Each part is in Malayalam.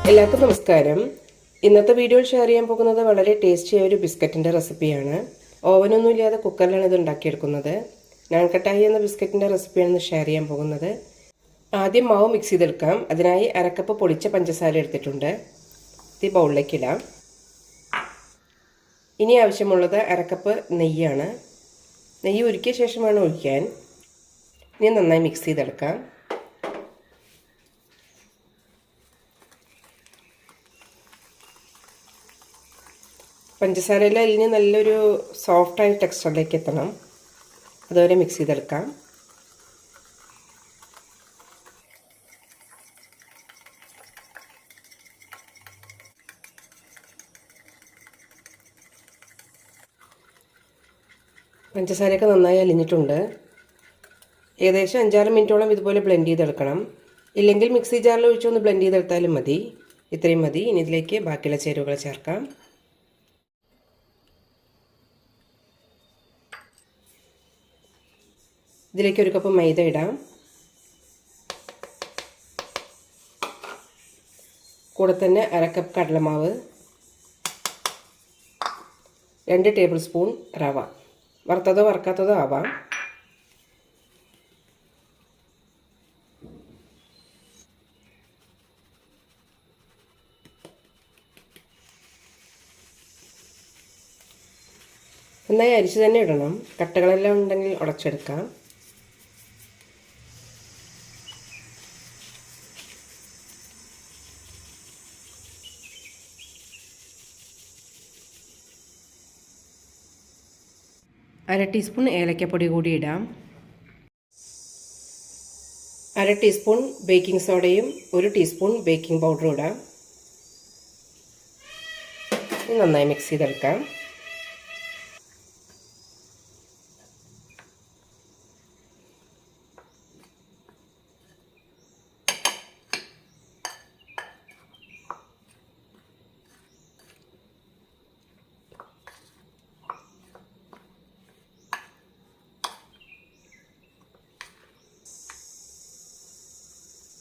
എല്ലാവർക്കും നമസ്കാരം. ഇന്നത്തെ വീഡിയോയിൽ ഷെയർ ചെയ്യാൻ പോകുന്നത് വളരെ ടേസ്റ്റിയായ ഒരു ബിസ്ക്കറ്റിൻ്റെ റെസിപ്പിയാണ്. ഓവനൊന്നും ഇല്ലാതെ കുക്കറിലാണ് ഇത് ഉണ്ടാക്കിയെടുക്കുന്നത്. നാൻ കട്ടായി എന്ന ബിസ്ക്കറ്റിൻ്റെ റെസിപ്പിയാണ് ഷെയർ ചെയ്യാൻ പോകുന്നത്. ആദ്യം മാവ് മിക്സ് ചെയ്തെടുക്കാം. അതിനായി അരക്കപ്പ് പൊടിച്ച പഞ്ചസാര എടുത്തിട്ടുണ്ട്. ഈ ബൗളിലേക്ക് ഇടാം. ഇനി ആവശ്യമുള്ളത് അരക്കപ്പ് നെയ്യാണ്. നെയ്യ് ഉരുക്കിയ ശേഷം വേണം ഒഴിക്കാൻ. ഇനി നന്നായി മിക്സ് ചെയ്തെടുക്കാം. പഞ്ചസാരയെല്ലാം അലിഞ്ഞ് നല്ലൊരു സോഫ്റ്റായ ടെക്സ്ചറിലേക്ക് എത്തണം. അതുവരെ മിക്സ് ചെയ്തെടുക്കാം. പഞ്ചസാരയൊക്കെ നന്നായി അലിഞ്ഞിട്ടുണ്ട്. ഏകദേശം 5-6 മിനിറ്റോളം ഇതുപോലെ ബ്ലെൻഡ് ചെയ്തെടുക്കണം. ഇല്ലെങ്കിൽ മിക്സി ജാറിൽ ഒഴിച്ചൊന്ന് ബ്ലെൻഡ് ചെയ്തെടുത്താലും മതി. ഇത്രയും മതി. ഇനി ഇതിലേക്ക് ബാക്കിയുള്ള ചേരുവകൾ ചേർക്കാം. ഇതിലേക്ക് 1 കപ്പ് മൈദ ഇടാം. കൂടെ തന്നെ 1/2 കപ്പ് കടലമാവ്, 2 ടേബിൾ സ്പൂൺ റവ, വറുത്തതോ വറുക്കാത്തതോ ആവാം. നന്നായി അരിച്ച് തന്നെ ഇടണം. കട്ടകളെല്ലാം ഉണ്ടെങ്കിൽ ഉടച്ചെടുക്കാം. അര ടീസ്പൂൺ ഏലക്കപ്പൊടി കൂടി ഇടാം. 1/2 ടീസ്പൂൺ ബേക്കിംഗ് സോഡയും 1 ടീസ്പൂൺ ബേക്കിംഗ് പൗഡറും ഇടാം. നന്നായി മിക്സ് ചെയ്തെടുക്കാം.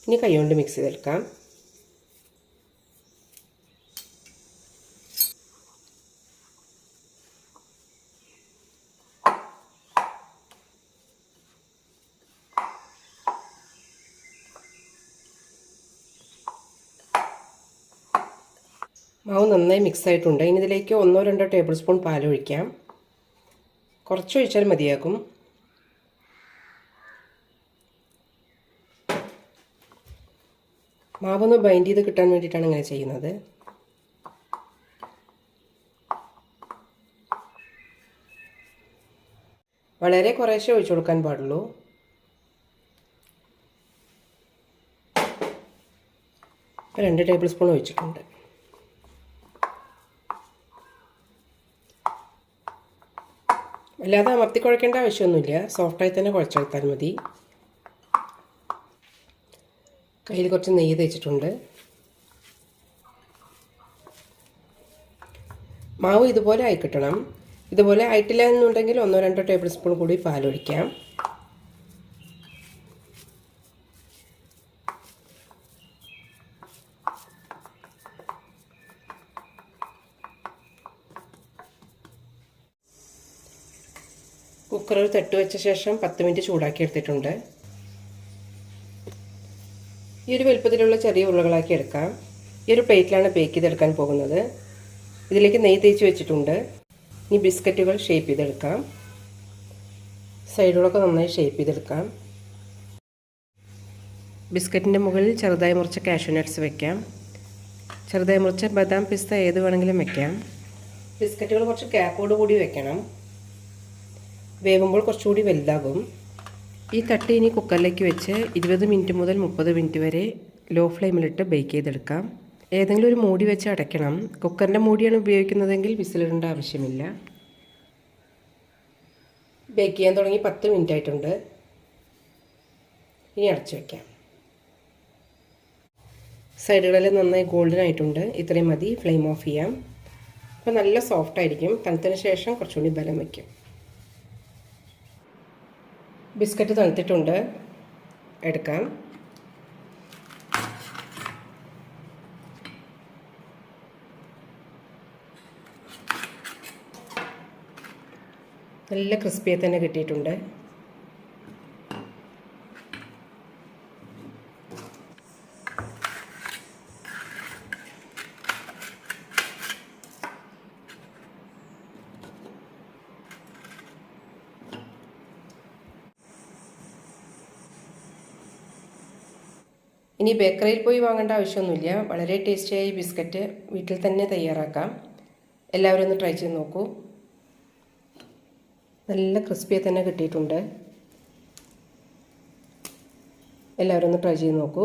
ഇനി കൈകൊണ്ട് മിക്സ് ചെയ്തെടുക്കാം. മാവ് നന്നായി മിക്സ് ആയിട്ടുണ്ട്. ഇനി ഇതിലേക്ക് 1-2 ടേബിൾ സ്പൂൺ പാൽ ഒഴിക്കാം. കുറച്ച് ഒഴിച്ചാൽ മതിയാകും. മാവൊന്ന് ബൈൻഡ് ചെയ്ത് കിട്ടാൻ വേണ്ടിയിട്ടാണ് ഇങ്ങനെ ചെയ്യുന്നത്. വളരെ കുറേശ്ശേ ഒഴിച്ചു കൊടുക്കാൻ പാടുള്ളൂ. ഇപ്പോൾ 2 ടേബിൾ സ്പൂൺ ഒഴിച്ചിട്ടുണ്ട്. അല്ലാതെ അമർത്തി കുഴക്കേണ്ട ആവശ്യമൊന്നുമില്ല. സോഫ്റ്റായി തന്നെ കുഴച്ചെടുത്താൽ മതി. കയ്യിൽ കുറച്ച് നെയ്യ് തേച്ചിട്ടുണ്ട്. മാവ് ഇതുപോലെ ആയി കിട്ടണം. ഇതുപോലെ ആയിട്ടില്ല എന്നുണ്ടെങ്കിൽ 1-2 ടേബിൾ സ്പൂൺ കൂടി പാലൊഴിക്കാം. കുക്കറിൽ തട്ട് വെച്ച ശേഷം 10 മിനിറ്റ് ചൂടാക്കി എടുത്തിട്ടുണ്ട്. ഈ ഒരു വലുപ്പത്തിലുള്ള ചെറിയ ഉരുളകളാക്കി എടുക്കാം. ഈ ഒരു പ്ലേറ്റിലാണ് ബേക്ക് ചെയ്തെടുക്കാൻ പോകുന്നത്. ഇതിലേക്ക് നെയ്യ് തേച്ച് വെച്ചിട്ടുണ്ട്. ഇനി ബിസ്ക്കറ്റുകൾ ഷേപ്പ് ചെയ്തെടുക്കാം. സൈഡുകളൊക്കെ നന്നായി ഷേപ്പ് ചെയ്തെടുക്കാം. ബിസ്ക്കറ്റിൻ്റെ മുകളിൽ ചെറുതായി മുറിച്ച കാഷ്യൂ നട്ട്സ് വെക്കാം. ചെറുതായി മുറിച്ച ബദാം, പിസ്ത ഏത് വേണമെങ്കിലും വെക്കാം. ബിസ്ക്കറ്റുകൾ കുറച്ച് ക്യാപ്പോട് കൂടി വെക്കണം. വേവുമ്പോൾ കുറച്ചുകൂടി വലുതാകും. ഈ തട്ട് ഇനി കുക്കറിലേക്ക് വെച്ച് 20 മിനിറ്റ് മുതൽ 30 മിനിറ്റ് വരെ ലോ ഫ്ലെയിമിലിട്ട് ബേക്ക് ചെയ്തെടുക്കാം. ഏതെങ്കിലും ഒരു മൂടി വെച്ച് അടയ്ക്കണം. കുക്കറിൻ്റെ മൂടിയാണ് ഉപയോഗിക്കുന്നതെങ്കിൽ വിസിലിടേണ്ട ആവശ്യമില്ല. ബേക്ക് ചെയ്യാൻ തുടങ്ങി 10 മിനിറ്റ് ആയിട്ടുണ്ട്. ഇനി അടച്ചു വയ്ക്കാം. സൈഡുകളെല്ലാം നന്നായി ഗോൾഡൻ ആയിട്ടുണ്ട്. ഇത്രയും മതി. ഫ്ലെയിം ഓഫ് ചെയ്യാം. അപ്പോൾ നല്ല സോഫ്റ്റ് ആയിരിക്കും. തണുത്തതിന് ശേഷം കുറച്ചുകൂടി ബലം വയ്ക്കും. ബിസ്ക്കറ്റ് തണുത്തിട്ടുണ്ട്. എടുക്കാം. നല്ല ക്രിസ്പിയായി തന്നെ കിട്ടിയിട്ടുണ്ട്. ഇനി ബേക്കറിയിൽ പോയി വാങ്ങേണ്ട ആവശ്യമൊന്നുമില്ല. വളരെ ടേസ്റ്റിയായ ഈ ബിസ്ക്കറ്റ് വീട്ടിൽ തന്നെ തയ്യാറാക്കാം. എല്ലാവരും ഒന്ന് ട്രൈ ചെയ്ത് നോക്കൂ. നല്ല ക്രിസ്പിയായി തന്നെ കിട്ടിയിട്ടുണ്ട്. എല്ലാവരും ഒന്ന് ട്രൈ ചെയ്ത് നോക്കൂ.